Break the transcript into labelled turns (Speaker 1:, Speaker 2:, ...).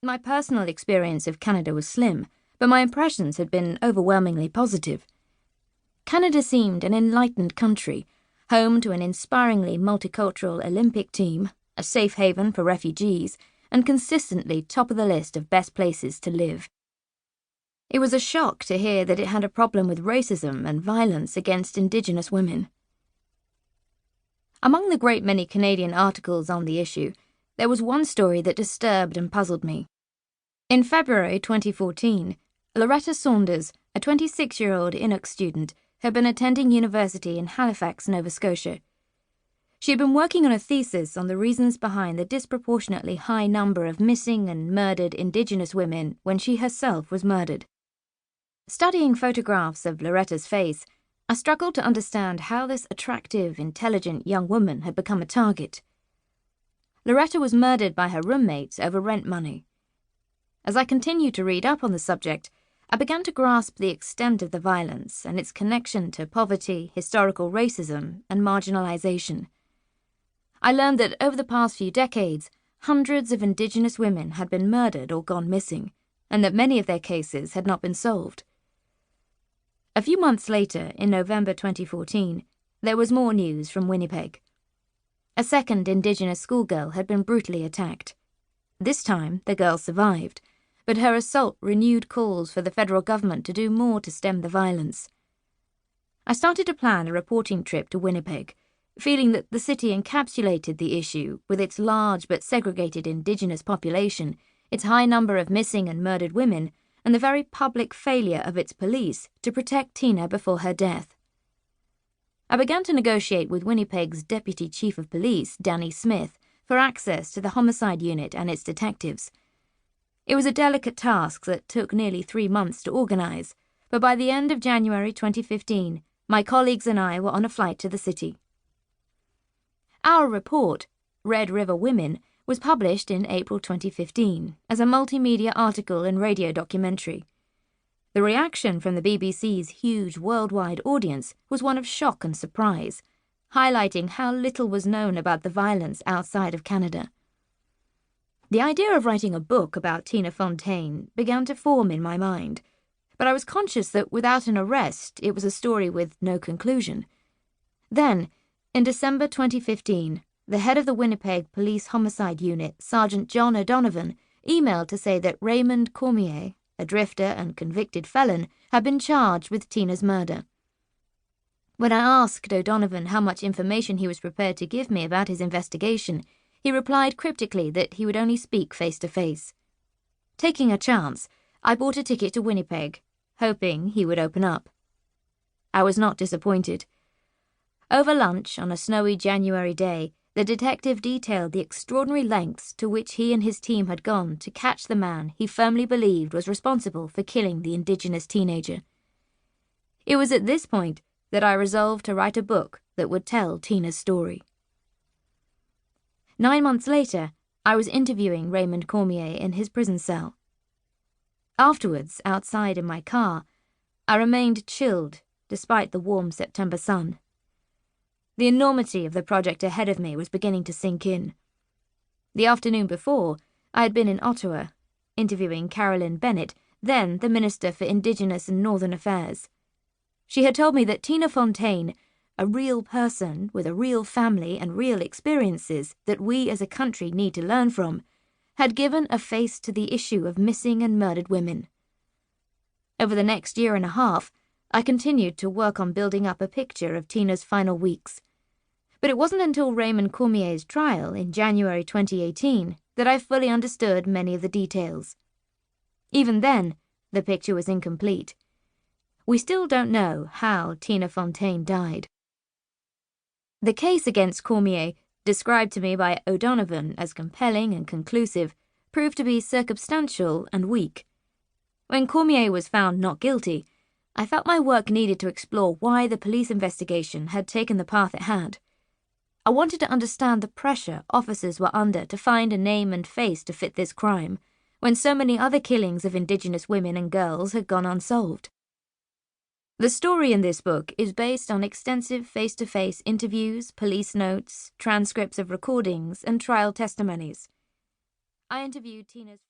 Speaker 1: My personal experience of Canada was slim, but my impressions had been overwhelmingly positive. Canada seemed an enlightened country, home to an inspiringly multicultural Olympic team, a safe haven for refugees, and consistently top of the list of best places to live. It was a shock to hear that it had a problem with racism and violence against Indigenous women. Among the great many Canadian articles on the issue, there was one story that disturbed and puzzled me. In February 2014, Loretta Saunders, a 26-year-old Inuk student, had been attending university in Halifax, Nova Scotia. She had been working on a thesis on the reasons behind the disproportionately high number of missing and murdered Indigenous women when she herself was murdered. Studying photographs of Loretta's face, I struggled to understand how this attractive, intelligent young woman had become a target. Loretta was murdered by her roommates over rent money. As I continued to read up on the subject, I began to grasp the extent of the violence and its connection to poverty, historical racism, and marginalization. I learned that over the past few decades, hundreds of Indigenous women had been murdered or gone missing, and that many of their cases had not been solved. A few months later, in November 2014, there was more news from Winnipeg. A second Indigenous schoolgirl had been brutally attacked. This time, the girl survived, but her assault renewed calls for the federal government to do more to stem the violence. I started to plan a reporting trip to Winnipeg, feeling that the city encapsulated the issue with its large but segregated Indigenous population, its high number of missing and murdered women, and the very public failure of its police to protect Tina before her death. I began to negotiate with Winnipeg's Deputy Chief of Police, Danny Smith, for access to the homicide unit and its detectives. It was a delicate task that took nearly 3 months to organise, but by the end of January 2015, my colleagues and I were on a flight to the city. Our report, Red River Women, was published in April 2015 as a multimedia article and radio documentary. The reaction from the BBC's huge worldwide audience was one of shock and surprise, highlighting how little was known about the violence outside of Canada. The idea of writing a book about Tina Fontaine began to form in my mind, but I was conscious that without an arrest, it was a story with no conclusion. Then, in December 2015, the head of the Winnipeg Police Homicide Unit, Sergeant John O'Donovan, emailed to say that Raymond Cormier, a drifter and convicted felon, had been charged with Tina's murder. When I asked O'Donovan how much information he was prepared to give me about his investigation, he replied cryptically that he would only speak face-to-face. Taking a chance, I bought a ticket to Winnipeg, hoping he would open up. I was not disappointed. Over lunch on a snowy January day, the detective detailed the extraordinary lengths to which he and his team had gone to catch the man he firmly believed was responsible for killing the Indigenous teenager. It was at this point that I resolved to write a book that would tell Tina's story. 9 months later, I was interviewing Raymond Cormier in his prison cell. Afterwards, outside in my car, I remained chilled despite the warm September sun. The enormity of the project ahead of me was beginning to sink in. The afternoon before, I had been in Ottawa, interviewing Carolyn Bennett, then the Minister for Indigenous and Northern Affairs. She had told me that Tina Fontaine, a real person with a real family and real experiences that we as a country need to learn from, had given a face to the issue of missing and murdered women. Over the next year and a half, I continued to work on building up a picture of Tina's final weeks. But it wasn't until Raymond Cormier's trial in January 2018 that I fully understood many of the details. Even then, the picture was incomplete. We still don't know how Tina Fontaine died. The case against Cormier, described to me by O'Donovan as compelling and conclusive, proved to be circumstantial and weak. When Cormier was found not guilty, I felt my work needed to explore why the police investigation had taken the path it had. I wanted to understand the pressure officers were under to find a name and face to fit this crime, when so many other killings of Indigenous women and girls had gone unsolved. The story in this book is based on extensive face-to-face interviews, police notes, transcripts of recordings, and trial testimonies. I interviewed Tina's